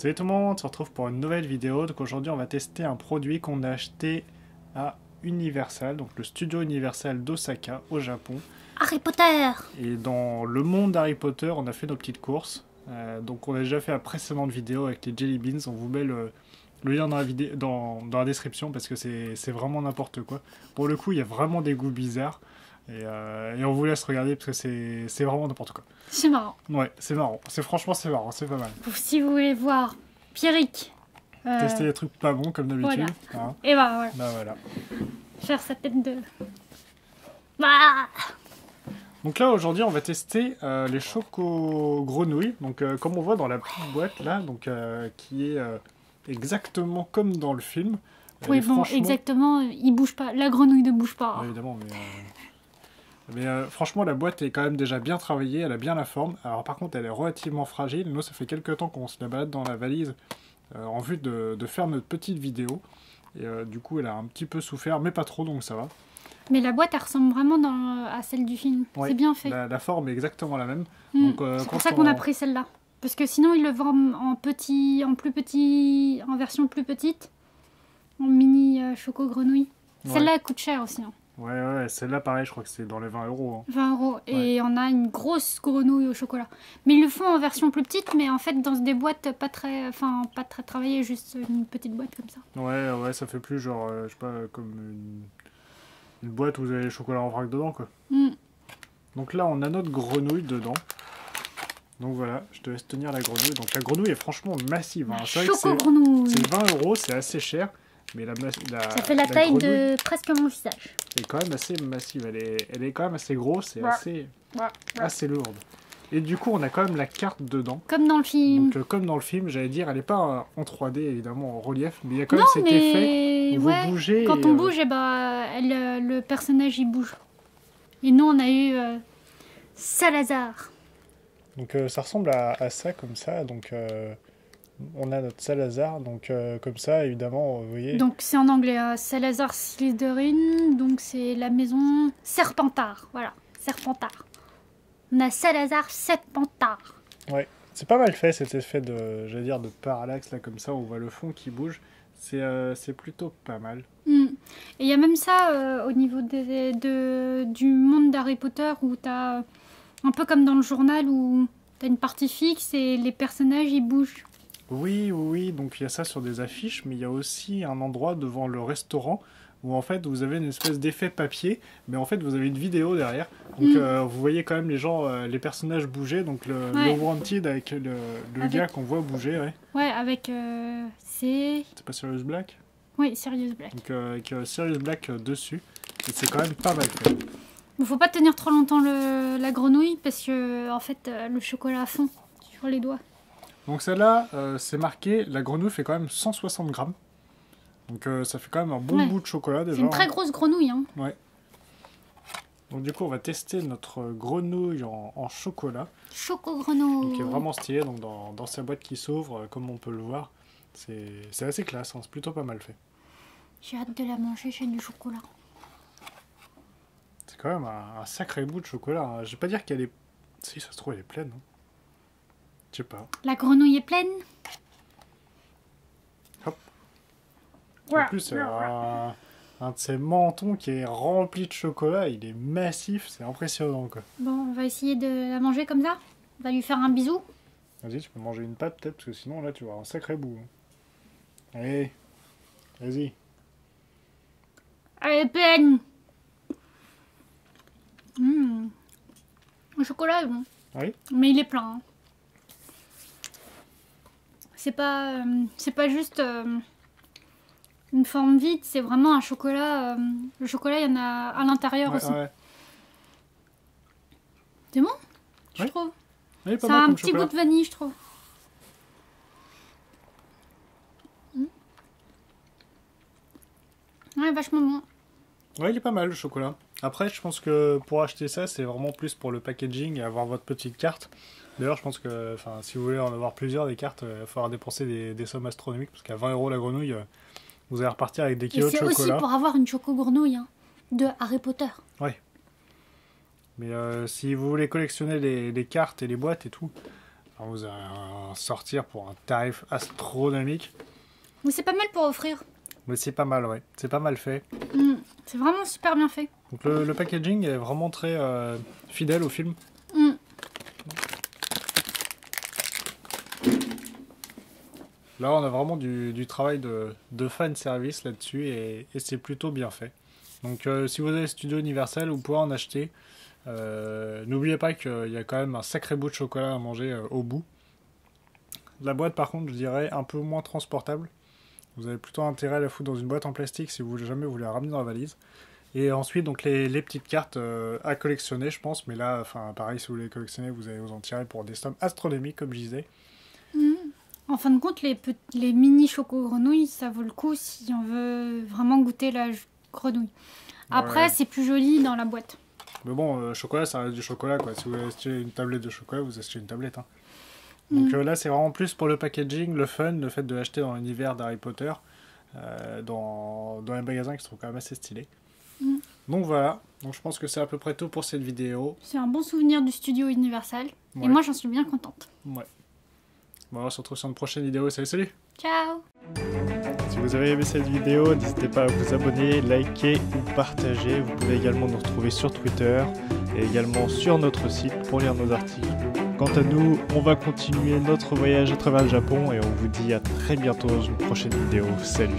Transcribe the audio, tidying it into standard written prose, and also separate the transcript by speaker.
Speaker 1: Salut tout le monde, on se retrouve pour une nouvelle vidéo. Donc aujourd'hui on va tester un produit qu'on a acheté à Universal, donc le studio Universal d'Osaka au Japon.
Speaker 2: Harry Potter!
Speaker 1: Et dans le monde d'Harry Potter, on a fait nos petites courses. Donc on a déjà fait la précédente vidéo avec les Jelly Beans. On vous met le lien dans la, dans la description parce que c'est vraiment n'importe quoi. Pour le coup, il y a vraiment des goûts bizarres. Et on vous laisse regarder parce que c'est vraiment n'importe quoi.
Speaker 2: C'est marrant.
Speaker 1: Ouais, c'est marrant. Franchement, c'est marrant, c'est pas mal.
Speaker 2: Si vous voulez voir Pierrick
Speaker 1: Tester des trucs pas bons comme d'habitude.
Speaker 2: Voilà.
Speaker 1: Hein.
Speaker 2: Et bah voilà.
Speaker 1: Bah voilà.
Speaker 2: Faire sa tête de... Bah
Speaker 1: Donc là aujourd'hui on va tester les choco grenouilles. Donc comme on voit dans la petite boîte là, donc qui est exactement comme dans le film.
Speaker 2: oui,
Speaker 1: Et
Speaker 2: bon,
Speaker 1: franchement...
Speaker 2: exactement, il bouge pas. La grenouille ne bouge pas.
Speaker 1: Ouais, évidemment, mais franchement la boîte est quand même déjà bien travaillée, elle a bien la forme. Alors par contre elle est relativement fragile. Nous ça fait quelques temps qu'on se la balade dans la valise en vue de faire notre petite vidéo. Et du coup elle a un petit peu souffert, mais pas trop, donc ça va.
Speaker 2: Mais la boîte, elle ressemble vraiment à celle du film.
Speaker 1: Ouais,
Speaker 2: c'est bien fait.
Speaker 1: La forme est exactement la même.
Speaker 2: C'est pour ça qu'on a pris celle-là. Parce que sinon, ils le vendent en plus petit, en version plus petite. En mini choco grenouille.
Speaker 1: Ouais.
Speaker 2: Celle-là, elle coûte cher aussi. Hein.
Speaker 1: Ouais, celle-là pareil, je crois que c'est dans les 20 €. Hein.
Speaker 2: 20 €. Et on a une grosse grenouille au chocolat. Mais ils le font en version plus petite, mais en fait dans des boîtes pas très travaillées, juste une petite boîte comme ça.
Speaker 1: Ouais, ça fait plus genre, je sais pas, comme une boîte où vous avez le chocolat en vrac dedans, quoi. Donc là, on a notre grenouille dedans. Donc voilà, je te laisse tenir la grenouille. Donc la grenouille est franchement massive. Hein. C'est vrai que c'est 20 €, c'est assez cher. Mais
Speaker 2: ça fait la taille de presque mon visage.
Speaker 1: Elle est quand même assez massive. Elle est quand même assez grosse et assez lourde. Et du coup, on a quand même la carte dedans.
Speaker 2: Comme dans le film.
Speaker 1: Donc, comme dans le film, j'allais dire, elle n'est pas en 3D, évidemment, en relief, mais il y a quand même cet effet où vous bougez.
Speaker 2: Quand on bouge, le personnage, il bouge. Et nous, on a eu Salazar.
Speaker 1: Donc, ça ressemble à ça, comme ça. Donc, on a notre Salazar, donc comme ça, évidemment, vous voyez.
Speaker 2: Donc, c'est en anglais, Salazar Slytherin, donc c'est la maison Serpentard. Voilà, Serpentard. On a Salazar Serpentard.
Speaker 1: Ouais, c'est pas mal fait cet effet de parallaxe là comme ça, on voit le fond qui bouge. C'est plutôt pas mal.
Speaker 2: Et il y a même ça au niveau du monde d'Harry Potter où t'as un peu comme dans le journal où t'as une partie fixe et les personnages ils bougent.
Speaker 1: Oui, donc il y a ça sur des affiches, mais il y a aussi un endroit devant le restaurant où en fait vous avez une espèce d'effet papier, mais en fait vous avez une vidéo derrière. Donc vous voyez quand même les gens, les personnages bouger, donc le Wanted avec le gars qu'on voit bouger.
Speaker 2: Ouais, avec c'est
Speaker 1: pas Sirius Black?
Speaker 2: Oui, Sirius Black.
Speaker 1: Donc avec Sirius Black dessus, et c'est quand même pas mal fait.
Speaker 2: Il faut pas tenir trop longtemps la grenouille parce que en fait le chocolat fond sur les doigts.
Speaker 1: Donc celle-là, c'est marqué, la grenouille fait quand même 160 grammes. Donc ça fait quand même un bon bout de chocolat déjà.
Speaker 2: C'est une très grosse grenouille. Hein.
Speaker 1: Ouais. Donc du coup, on va tester notre grenouille en chocolat.
Speaker 2: Choco-grenouille.
Speaker 1: Donc qui est vraiment stylé, donc dans sa boîte qui s'ouvre, comme on peut le voir. C'est assez classe, hein, c'est plutôt pas mal fait.
Speaker 2: J'ai hâte de la manger, j'ai du chocolat.
Speaker 1: C'est quand même un sacré bout de chocolat. Hein. Je vais pas dire qu'elle est... Si, ça se trouve, elle est pleine. Hein. Je sais pas.
Speaker 2: La grenouille est pleine.
Speaker 1: Hop. En plus, un de ces mentons qui est rempli de chocolat, il est massif, c'est impressionnant quoi.
Speaker 2: Bon, on va essayer de la manger comme ça. On va lui faire un bisou.
Speaker 1: Vas-y, tu peux manger une pâte peut-être, parce que sinon là tu vas avoir un sacré bout. Hein. Allez, vas-y.
Speaker 2: Elle est pleine. Le chocolat est bon.
Speaker 1: Oui.
Speaker 2: Mais il est plein. Hein. C'est pas juste une forme vide, c'est vraiment un chocolat. Le chocolat, il y en a à l'intérieur aussi.
Speaker 1: Ouais.
Speaker 2: C'est bon, je trouve.
Speaker 1: Oui,
Speaker 2: Ça a un petit goût de vanille, je trouve. Ouais, vachement bon.
Speaker 1: Ouais, il est pas mal le chocolat. Après, je pense que pour acheter ça, c'est vraiment plus pour le packaging et avoir votre petite carte. D'ailleurs, je pense que si vous voulez en avoir plusieurs des cartes, il va falloir dépenser des sommes astronomiques, parce qu'à 20 € la grenouille, vous allez repartir avec des kilos de chocolat.
Speaker 2: Et c'est aussi pour avoir une choco-grenouille de Harry Potter.
Speaker 1: Ouais. Mais si vous voulez collectionner les cartes et les boîtes et tout, Alors, vous allez en sortir pour un tarif astronomique.
Speaker 2: Mais c'est pas mal pour offrir.
Speaker 1: Mais c'est pas mal, ouais. C'est pas mal fait.
Speaker 2: C'est vraiment super bien fait.
Speaker 1: Donc le packaging est vraiment très fidèle au film. Là, on a vraiment du travail de fan service là-dessus et c'est plutôt bien fait. Donc, si vous avez Studio Universal, vous pouvez en acheter. N'oubliez pas qu'il y a quand même un sacré bout de chocolat à manger au bout. La boîte, par contre, je dirais un peu moins transportable. Vous avez plutôt intérêt à la foutre dans une boîte en plastique si vous jamais vous la ramenez dans la valise. Et ensuite, donc les petites cartes à collectionner, je pense. Mais là, enfin, pareil, si vous les collectionnez, vous allez vous en tirer pour des sommes astronomiques, comme je disais.
Speaker 2: En fin de compte, les mini choco-grenouilles, ça vaut le coup si on veut vraiment goûter la grenouille. Après,
Speaker 1: Ouais.
Speaker 2: c'est plus joli dans la boîte.
Speaker 1: Mais bon, chocolat, ça reste du chocolat, quoi. Si vous achetez une tablette de chocolat, vous achetez une tablette, hein. Donc là, c'est vraiment plus pour le packaging, le fun, le fait de l'acheter dans l'univers d'Harry Potter, dans les magasins qui se trouvent quand même assez stylés. Donc voilà, donc je pense que c'est à peu près tout pour cette vidéo.
Speaker 2: C'est un bon souvenir du studio Universal.
Speaker 1: Ouais.
Speaker 2: Et moi, j'en suis bien contente.
Speaker 1: Ouais. Bon, on se retrouve sur une prochaine vidéo. Salut!
Speaker 2: Ciao!
Speaker 3: Si vous avez aimé cette vidéo, n'hésitez pas à vous abonner, liker ou partager. Vous pouvez également nous retrouver sur Twitter et également sur notre site pour lire nos articles. Quant à nous, on va continuer notre voyage à travers le Japon et on vous dit à très bientôt dans une prochaine vidéo. Salut!